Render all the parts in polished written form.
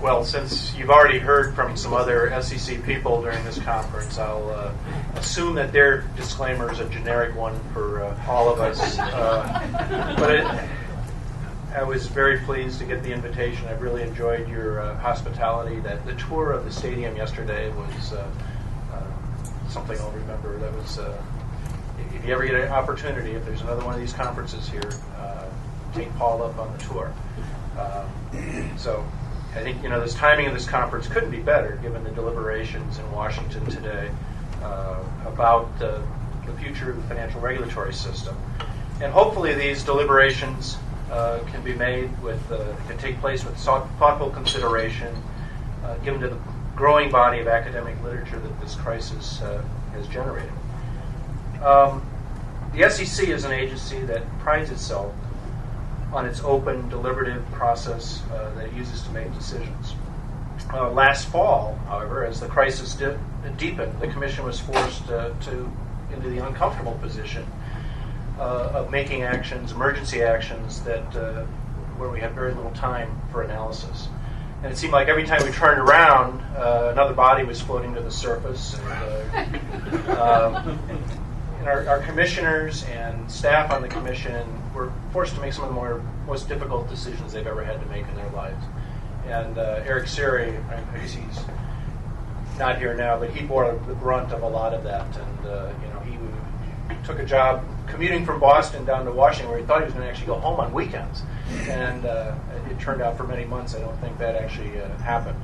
Well, since you've already heard from some other SEC people during this conference, I'll assume that their disclaimer is a generic one for all of us. I was very pleased to get the invitation. I really enjoyed your hospitality. The tour of the stadium yesterday was something I'll remember. That was, if you ever get an opportunity, if there's another one of these conferences here, take Paul up on the tour. So I think this timing of this conference couldn't be better, given the deliberations in Washington today about the future of the financial regulatory system. And hopefully these deliberations can be made can take place with thoughtful consideration, given to the growing body of academic literature that this crisis has generated. The SEC is an agency that prides itself on its open, deliberative process that it uses to make decisions. Last fall, however, as the crisis deepened, the Commission was forced into the uncomfortable position of making emergency actions where we had very little time for analysis. And it seemed like every time we turned around, another body was floating to the surface. And our commissioners and staff on the Commission were forced to make some of the most difficult decisions they've ever had to make in their lives. And Eric Siri, I guess he's not here now, but he bore the brunt of a lot of that. And he took a job commuting from Boston down to Washington, where he thought he was going to actually go home on weekends. And it turned out for many months, I don't think that actually happened.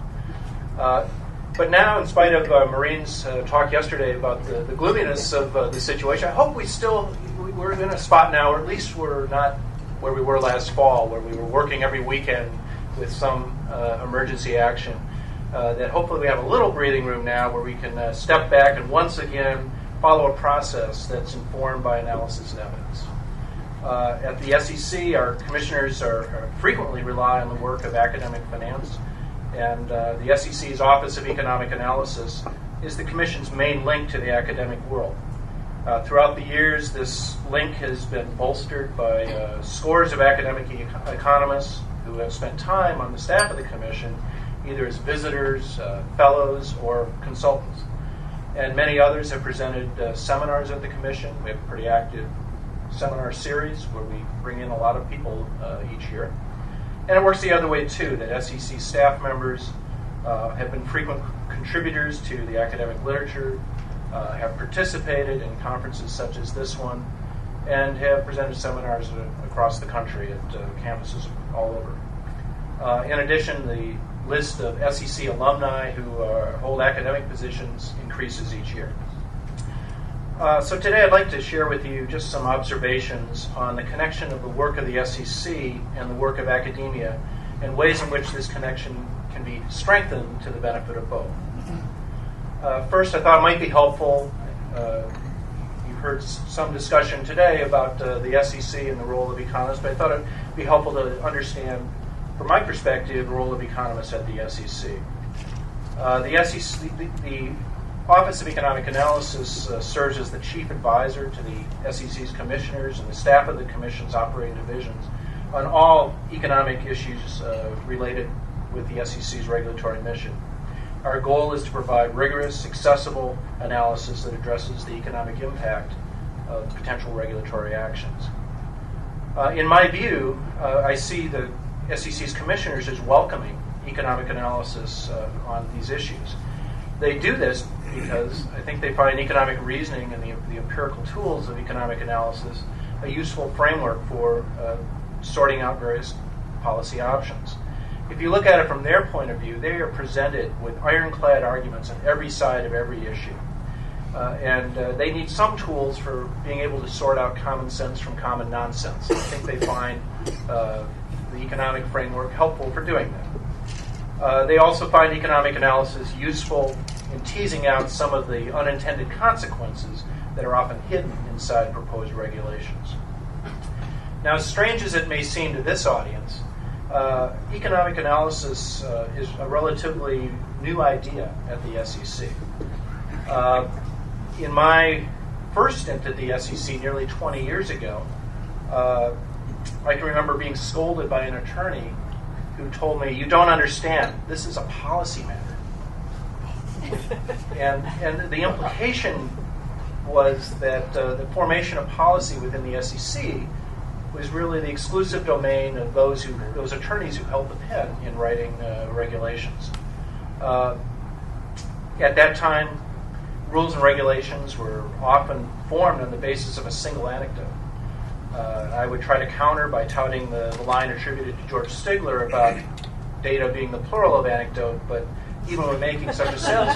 But now, in spite of Maureen's talk yesterday about the gloominess of the situation, I hope we're in a spot now, or at least we're not where we were last fall, where we were working every weekend with some emergency action, that hopefully we have a little breathing room now where we can step back and once again follow a process that's informed by analysis and evidence. At the SEC, our commissioners frequently rely on the work of academic finance, and the SEC's Office of Economic Analysis is the Commission's main link to the academic world. Throughout the years, this link has been bolstered by scores of academic economists who have spent time on the staff of the Commission, either as visitors, fellows, or consultants. And many others have presented seminars at the Commission. We have a pretty active seminar series where we bring in a lot of people each year. And it works the other way, too, that SEC staff members have been frequent contributors to the academic literature, have participated in conferences such as this one, and have presented seminars across the country at campuses all over. In addition, the list of SEC alumni who hold academic positions increases each year. So today I'd like to share with you just some observations on the connection of the work of the SEC and the work of academia, and ways in which this connection can be strengthened to the benefit of both. First, I thought it might be helpful, you've heard some discussion today about the SEC and the role of economists, but I thought it would be helpful to understand, from my perspective, the role of economists at the SEC. The Office of Economic Analysis serves as the chief advisor to the SEC's commissioners and the staff of the Commission's operating divisions on all economic issues related with the SEC's regulatory mission. Our goal is to provide rigorous, accessible analysis that addresses the economic impact of potential regulatory actions. In my view, I see the SEC's commissioners as welcoming economic analysis on these issues. They do this because I think they find economic reasoning and the empirical tools of economic analysis a useful framework for sorting out various policy options. If you look at it from their point of view, they are presented with ironclad arguments on every side of every issue. And they need some tools for being able to sort out common sense from common nonsense. I think they find the economic framework helpful for doing that. They also find economic analysis useful in teasing out some of the unintended consequences that are often hidden inside proposed regulations. Now, as strange as it may seem to this audience, economic analysis is a relatively new idea at the SEC. In my first stint at the SEC nearly 20 years ago, I can remember being scolded by an attorney who told me, "You don't understand. This is a policy matter." and the implication was that the formation of policy within the SEC was really the exclusive domain of those attorneys who held the pen in writing regulations. At that time, rules and regulations were often formed on the basis of a single anecdote. I would try to counter by touting the line attributed to George Stigler about data being the plural of anecdote, but even when making such a sales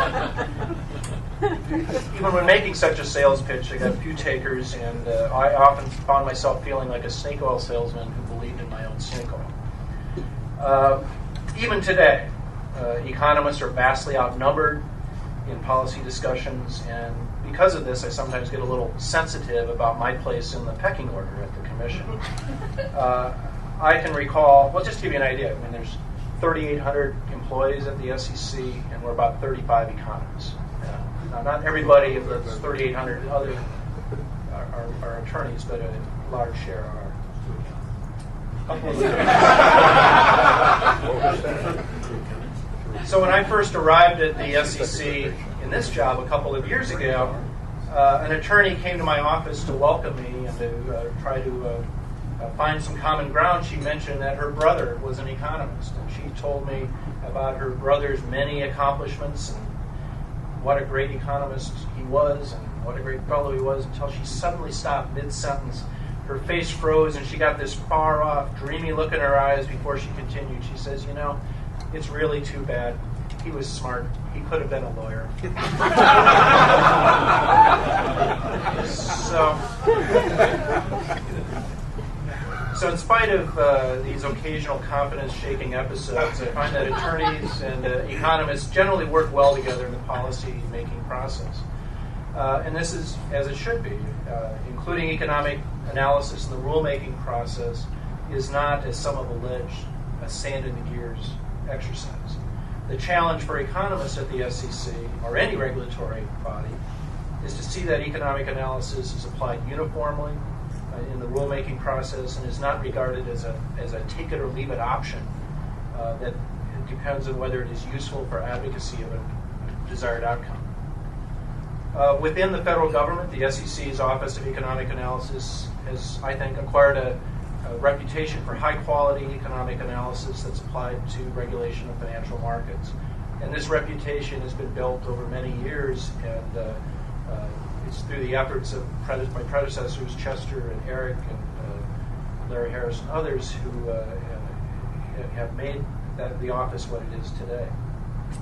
pitch, I got few takers, and I often found myself feeling like a snake oil salesman who believed in my own snake oil. Even today, economists are vastly outnumbered in policy discussions, and because of this, I sometimes get a little sensitive about my place in the pecking order at the Commission. I can recall, well, just to give you an idea, I mean, there's 3,800 employees at the SEC, and we're about 35 economists. Now, not everybody of those 3,800 other are attorneys, but a large share are. So when I first arrived at the SEC in this job a couple of years ago, an attorney came to my office to welcome me and to try to find some common ground. She mentioned that her brother was an economist, and she told me about her brother's many accomplishments and what a great economist he was and what a great fellow he was, until she suddenly stopped mid-sentence. Her face froze, and she got this far-off, dreamy look in her eyes before she continued. She says, "You know, it's really too bad. He was smart. He could have been a lawyer." So in spite of these occasional confidence-shaking episodes, I find that attorneys and economists generally work well together in the policy-making process. And this is as it should be. Including economic analysis in the rulemaking process is not, as some have alleged, a sand-in-the-gears exercise. The challenge for economists at the SEC, or any regulatory body, is to see that economic analysis is applied uniformly in the rulemaking process and is not regarded as a take-it-or-leave-it option that depends on whether it is useful for advocacy of a desired outcome. Within the federal government, the SEC's Office of Economic Analysis has, I think, acquired a reputation for high-quality economic analysis that's applied to regulation of financial markets. And this reputation has been built over many years, and it's through the efforts of my predecessors, Chester and Eric and Larry Harris and others, who have made the office what it is today.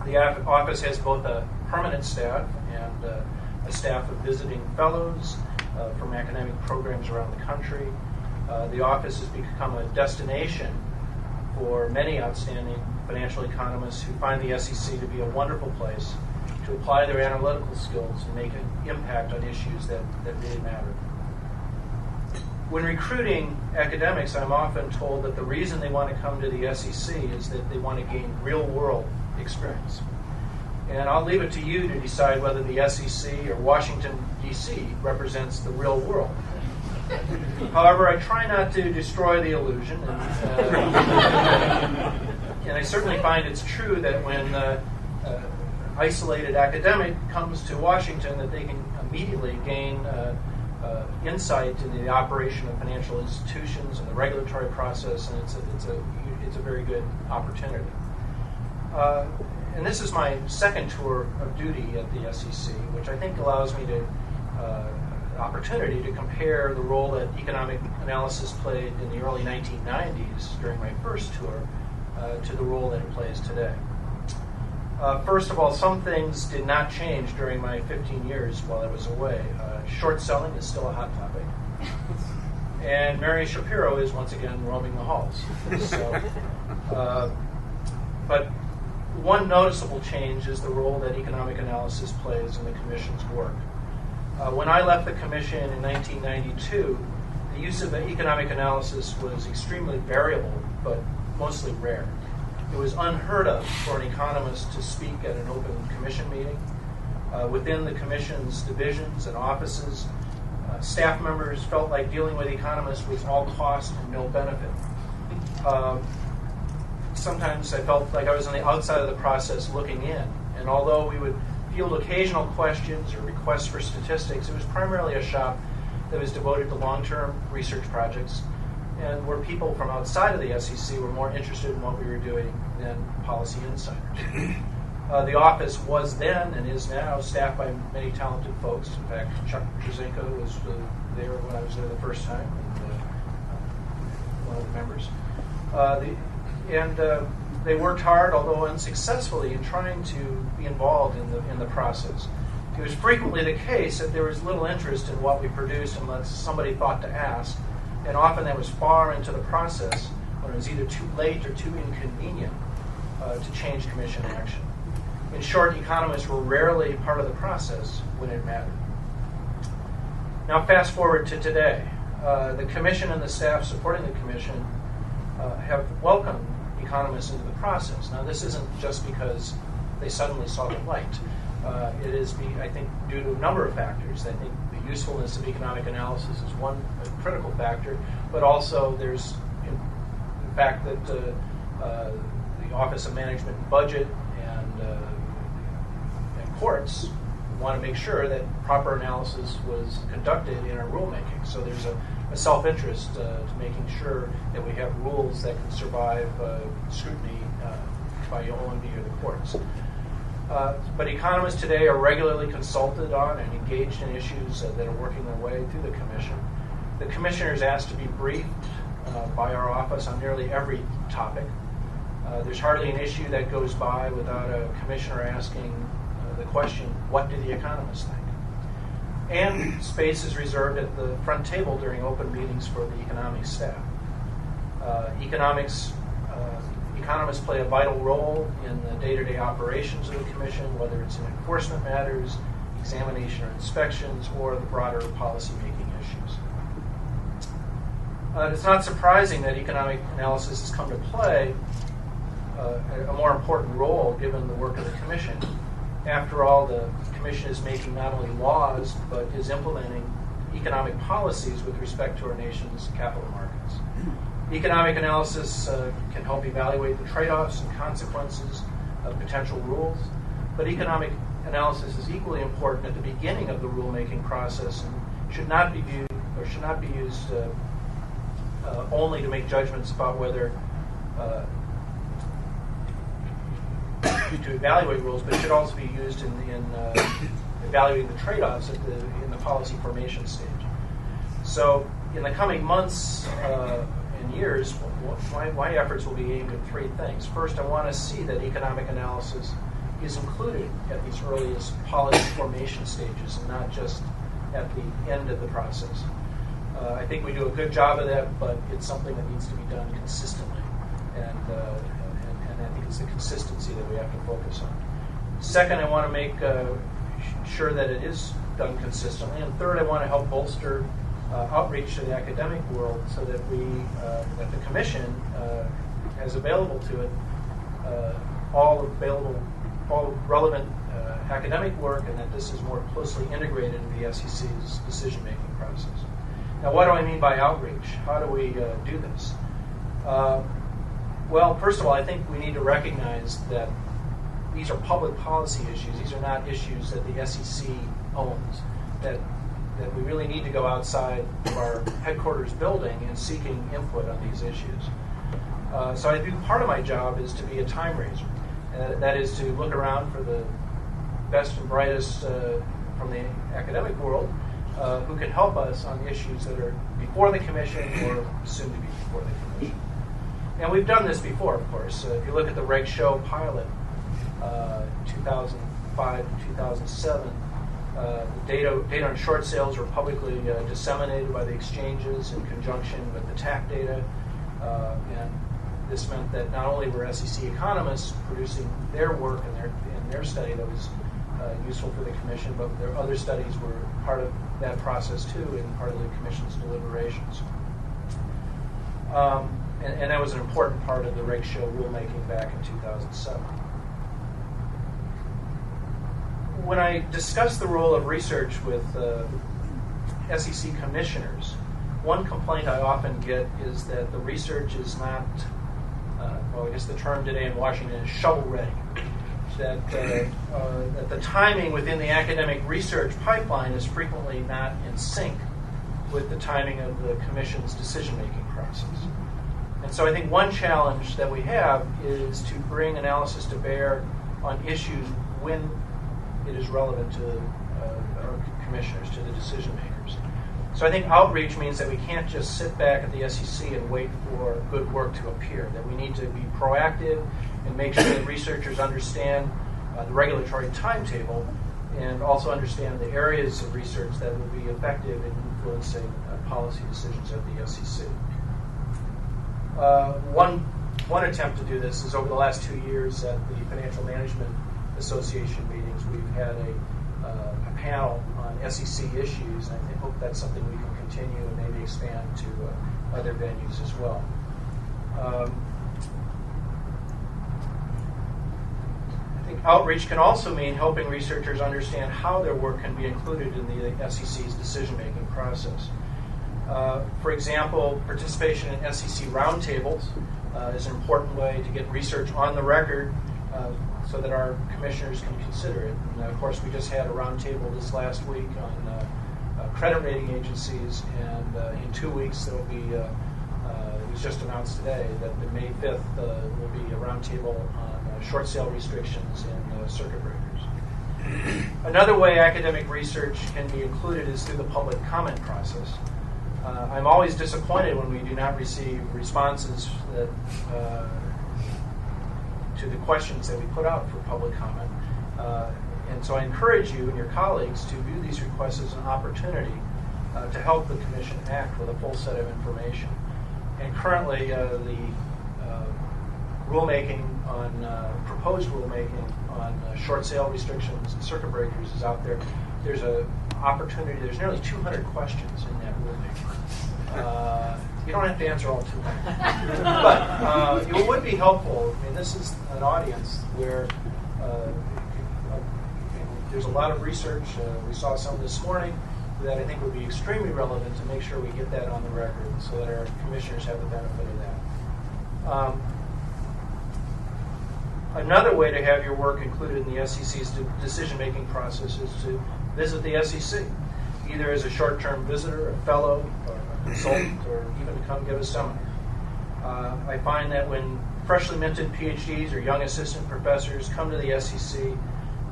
The office has both a permanent staff and a staff of visiting fellows from academic programs around the country. The office has become a destination for many outstanding financial economists who find the SEC to be a wonderful place to apply their analytical skills and make an impact on issues that really matter. When recruiting academics, I'm often told that the reason they want to come to the SEC is that they want to gain real-world experience. And I'll leave it to you to decide whether the SEC or Washington, D.C. represents the real world. However, I try not to destroy the illusion, and I certainly find it's true that when isolated academic comes to Washington, that they can immediately gain insight into the operation of financial institutions and the regulatory process, and it's a very good opportunity. And this is my second tour of duty at the SEC, which I think allows me to opportunity to compare the role that economic analysis played in the early 1990s during my first tour to the role that it plays today. First of all, some things did not change during my 15 years while I was away. Short selling is still a hot topic. And Mary Shapiro is once again roaming the halls. But one noticeable change is the role that economic analysis plays in the Commission's work. When I left the Commission in 1992, the use of economic analysis was extremely variable, but mostly rare. It was unheard of for an economist to speak at an open Commission meeting. Within the Commission's divisions and offices, staff members felt like dealing with economists was all cost and no benefit. sometimes I felt like I was on the outside of the process looking in. And although we would field occasional questions or requests for statistics, it was primarily a shop that was devoted to long-term research projects, and where people from outside of the SEC were more interested in what we were doing than policy insiders. The office was then and is now staffed by many talented folks. In fact, Chuck Brzezinko was there when I was there the first time, and one of the members. They worked hard, although unsuccessfully, in trying to be involved in the process. It was frequently the case that there was little interest in what we produced unless somebody thought to ask, and often that was far into the process when it was either too late or too inconvenient to change commission action. In short, economists were rarely part of the process when it mattered. Now fast forward to today. The commission and the staff supporting the commission have welcomed economists into the process. Now this isn't just because they suddenly saw the light. It is, I think, due to a number of factors. I think the usefulness of economic analysis is one critical factor, but also there's the fact that the Office of Management and Budget and courts want to make sure that proper analysis was conducted in our rulemaking. So there's a self-interest to making sure that we have rules that can survive scrutiny by OMB or the courts. But economists today are regularly consulted on and engaged in issues that are working their way through the commission. The commissioner is asked to be briefed by our office on nearly every topic. There's hardly an issue that goes by without a commissioner asking the question, what do the economists think? And space is reserved at the front table during open meetings for the economics staff. Economists play a vital role in the day-to-day operations of the commission, whether it's in enforcement matters, examination or inspections, or the broader policy-making issues. It's not surprising that economic analysis has come to play a more important role given the work of the commission. After all, the commission is making not only laws, but is implementing economic policies with respect to our nation's capital markets. Economic analysis can help evaluate the trade-offs and consequences of potential rules, but economic analysis is equally important at the beginning of the rulemaking process and should not be viewed or should not be used only to make judgments about whether to evaluate rules, but should also be used in evaluating the trade-offs in the policy formation stage. So in the coming months and years, my efforts will be aimed at three things. First, I want to see that economic analysis is included at these earliest policy formation stages and not just at the end of the process. I think we do a good job of that, but it's something that needs to be done consistently. And I think it's the consistency that we have to focus on. Second, I want to make sure that it is done consistently. And third, I want to help bolster outreach to the academic world so that that the commission has available to it all relevant academic work, and that this is more closely integrated in the SEC's decision-making process. Now, what do I mean by outreach? How do we do this? Well, first of all, I think we need to recognize that these are public policy issues. These are not issues that the SEC owns, that we really need to go outside of our headquarters building and seeking input on these issues. So I think part of my job is to be a time raiser. That is to look around for the best and brightest from the academic world who can help us on issues that are before the commission or soon to be before the commission. And we've done this before, of course. If you look at the Reg Show pilot, 2005 to 2007, the data on short sales were publicly disseminated by the exchanges in conjunction with the TAC data. And this meant that not only were SEC economists producing their work and their study that was useful for the commission, but their other studies were part of that process too, and part of the commission's deliberations. And that was an important part of the Reg Show rulemaking back in 2007. When I discuss the role of research with SEC commissioners, one complaint I often get is that the research is not well, I guess the term today in Washington is shovel-ready. That the timing within the academic research pipeline is frequently not in sync with the timing of the Commission's decision-making process. And so I think one challenge that we have is to bring analysis to bear on issues when it is relevant to our commissioners, to the decision makers. So I think outreach means that we can't just sit back at the SEC and wait for good work to appear, that we need to be proactive and make sure that researchers understand the regulatory timetable and also understand the areas of research that will be effective in influencing policy decisions at the SEC. One attempt to do this is over the last 2 years at the Financial Management Association meetings, we've had a panel on SEC issues, and I hope that's something we can continue and maybe expand to other venues as well. I think outreach can also mean helping researchers understand how their work can be included in the SEC's decision-making process. For example, participation in SEC roundtables is an important way to get research on the record so that our commissioners can consider it. And of course, we just had a roundtable this last week on credit rating agencies, and in 2 weeks there will be, it was just announced today that the May 5th will be a roundtable on short sale restrictions and circuit breakers. Another way academic research can be included is through the public comment process. I'm always disappointed when we do not receive responses that, to the questions that we put out for public comment. And so I encourage you and your colleagues to view these requests as an opportunity to help the Commission act with a full set of information. And currently, the rulemaking on, proposed rulemaking on short sale restrictions and circuit breakers is out there. There's an opportunity, there's nearly 200 questions in that rulemaking. You don't have to answer all 200. But it would be helpful. I mean, this is an audience where there's a lot of research. We saw some this morning that I think would be extremely relevant to make sure we get that on the record so that our commissioners have the benefit of that. Another way to have your work included in the SEC's decision-making process is to visit the SEC, either as a short-term visitor, a fellow, or a consultant, or even to come give a seminar. I find that when freshly minted PhDs or young assistant professors come to the SEC,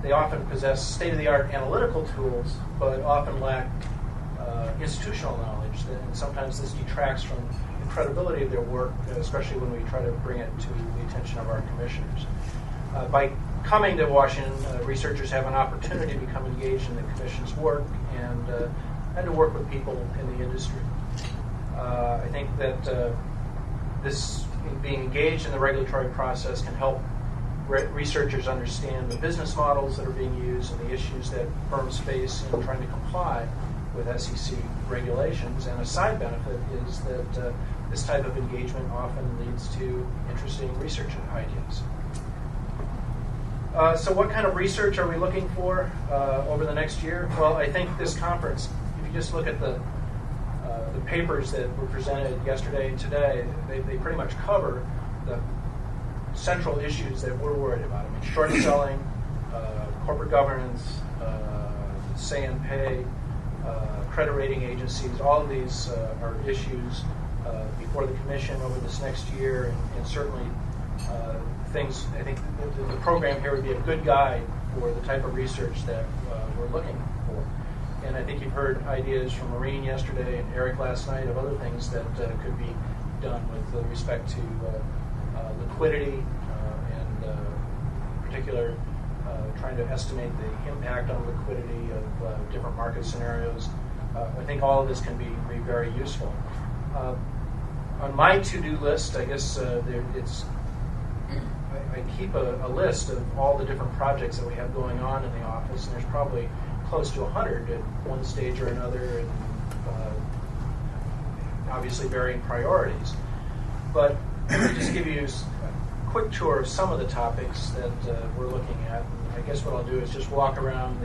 they often possess state-of-the-art analytical tools, but often lack institutional knowledge. And sometimes this detracts from the credibility of their work, especially when we try to bring it to the attention of our commissioners. By coming to Washington, researchers have an opportunity to become engaged in the Commission's work and to work with people in the industry. I think that this being engaged in the regulatory process can help researchers understand the business models that are being used and the issues that firms face in trying to comply with SEC regulations. And a side benefit is that this type of engagement often leads to interesting research ideas. So what kind of research are we looking for over the next year? Well, I think this conference, if you just look at the papers that were presented yesterday and today, they pretty much cover the central issues that we're worried about. I mean, short selling, corporate governance, say and pay, credit rating agencies, all of these are issues before the Commission over this next year, and certainly things. I think the program here would be a good guide for the type of research that we're looking for. And I think you've heard ideas from Maureen yesterday and Eric last night of other things that could be done with respect to liquidity and in particular trying to estimate the impact on liquidity of different market scenarios. I think all of this can be very useful. On my to-do list, I guess I keep a list of all the different projects that we have going on in the office, and there's probably close to 100 at one stage or another, and obviously varying priorities. But let me just give you a quick tour of some of the topics that we're looking at. And I guess what I'll do is just walk around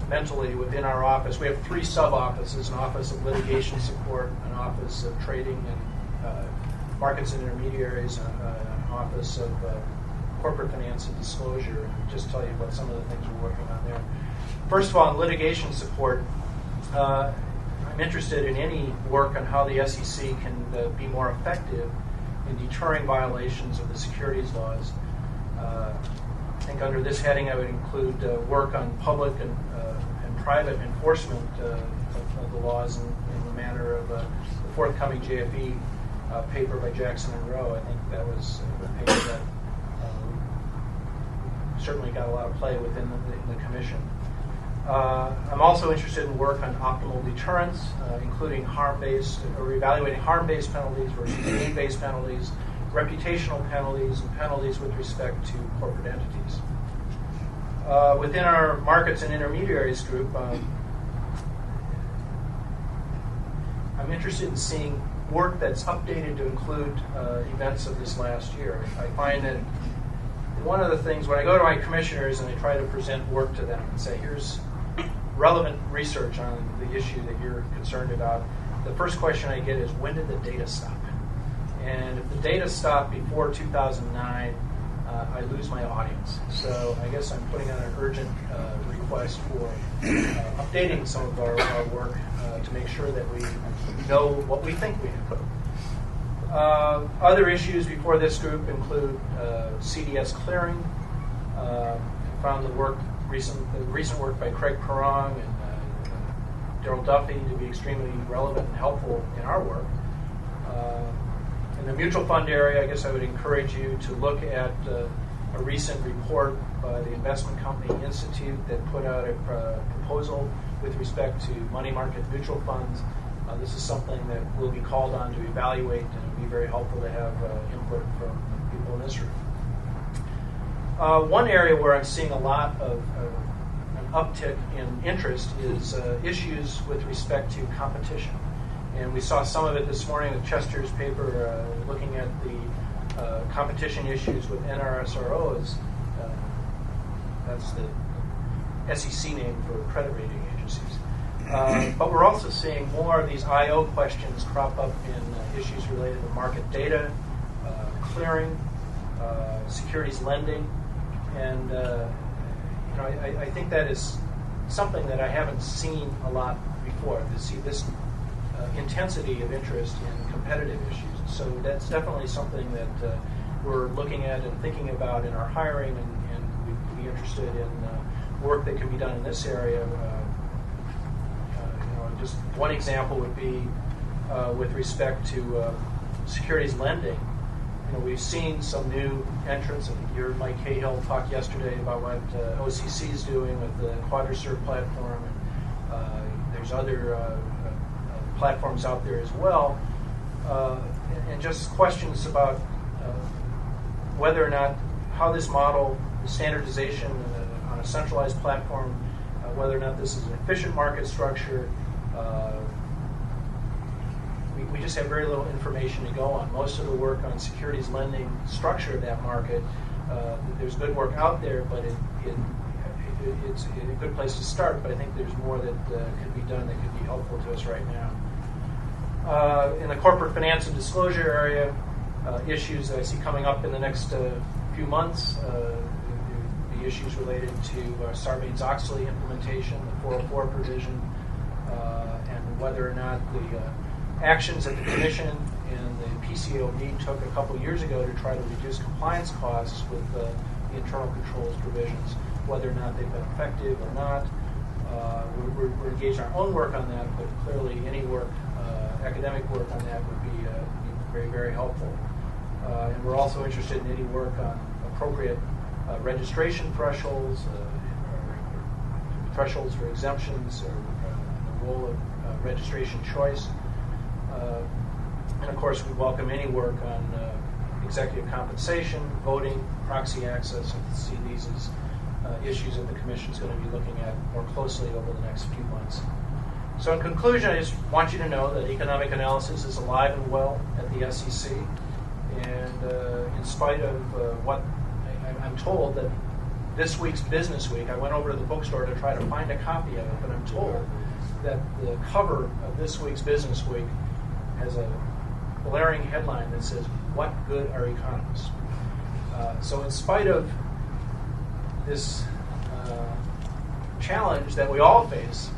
mentally within our office. We have 3 sub-offices: an office of litigation support, an office of trading and markets and intermediaries, an Office of Corporate Finance and Disclosure, and just tell you what some of the things we're working on there. First of all, in litigation support, I'm interested in any work on how the SEC can be more effective in deterring violations of the securities laws. I think under this heading I would include work on public and private enforcement of the laws in the manner of the forthcoming JFE paper by Jackson and Rowe. I think that was a paper that certainly got a lot of play within the Commission. I'm also interested in work on optimal deterrence, including harm-based or evaluating harm-based penalties versus gain-based penalties, reputational penalties, and penalties with respect to corporate entities. Within our markets and intermediaries group, I'm interested in seeing work that's updated to include events of this last year. I find that one of the things, when I go to my commissioners and I try to present work to them and say, here's relevant research on the issue that you're concerned about, the first question I get is, when did the data stop? And if the data stopped before 2009, I lose my audience. So I guess I'm putting on an urgent request for updating some of our work to make sure that we know what we think we know. Other issues before this group include CDS clearing. Found the recent work by Craig Perrong and Daryl Duffy to be extremely relevant and helpful in our work. In the mutual fund area, I guess I would encourage you to look at a recent report by the Investment Company Institute that put out a proposal with respect to money market mutual funds. This is something that we'll be called on to evaluate, and it would be very helpful to have input from people in this room. One area where I'm seeing a lot of an uptick in interest is issues with respect to competition. And we saw some of it this morning with Chester's paper looking at the competition issues with NRSROs. That's the SEC name for credit rating agencies. But we're also seeing more of these I/O questions crop up in issues related to market data, clearing, securities lending, and I think that is something that I haven't seen a lot before, to see this intensity of interest in competitive issues. So that's definitely something that we're looking at and thinking about in our hiring, and we'd be interested in work that can be done in this area. Just one example would be with respect to securities lending. We've seen some new entrants. I think you heard Mike Cahill talk yesterday about what OCC is doing with the QuadraCert platform, and there's other platforms out there as well, and just questions about whether or not how this model, the standardization on a centralized platform, whether or not this is an efficient market structure. We just have very little information to go on. Most of the work on securities lending structure of that market, there's good work out there, but it's a good place to start, but I think there's more that could be done that could be helpful to us right now. In the corporate finance and disclosure area, issues that I see coming up in the next few months, the issues related to Sarbanes-Oxley implementation, the 404 provision, and whether or not the actions that the Commission and the PCAOB took a couple years ago to try to reduce compliance costs with the internal controls provisions, whether or not they've been effective or not. We're engaged in our own work on that, but clearly any work, academic work on that would be very, very helpful. And we're also interested in any work on appropriate registration thresholds, thresholds for exemptions, or the role of registration choice. And of course, we welcome any work on executive compensation, voting, proxy access, and see these as issues that the Commission is going to be looking at more closely over the next few months. So in conclusion, I just want you to know that economic analysis is alive and well at the SEC. And in spite of what I'm told that this week's Business Week, I went over to the bookstore to try to find a copy of it, but I'm told that the cover of this week's Business Week has a blaring headline that says, "What good are economists?" So in spite of this challenge that we all face,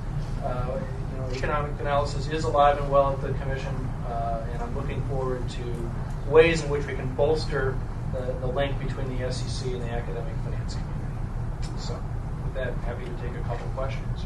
economic analysis is alive and well at the Commission, and I'm looking forward to ways in which we can bolster the link between the SEC and the academic finance community. So with that, happy to take a couple questions.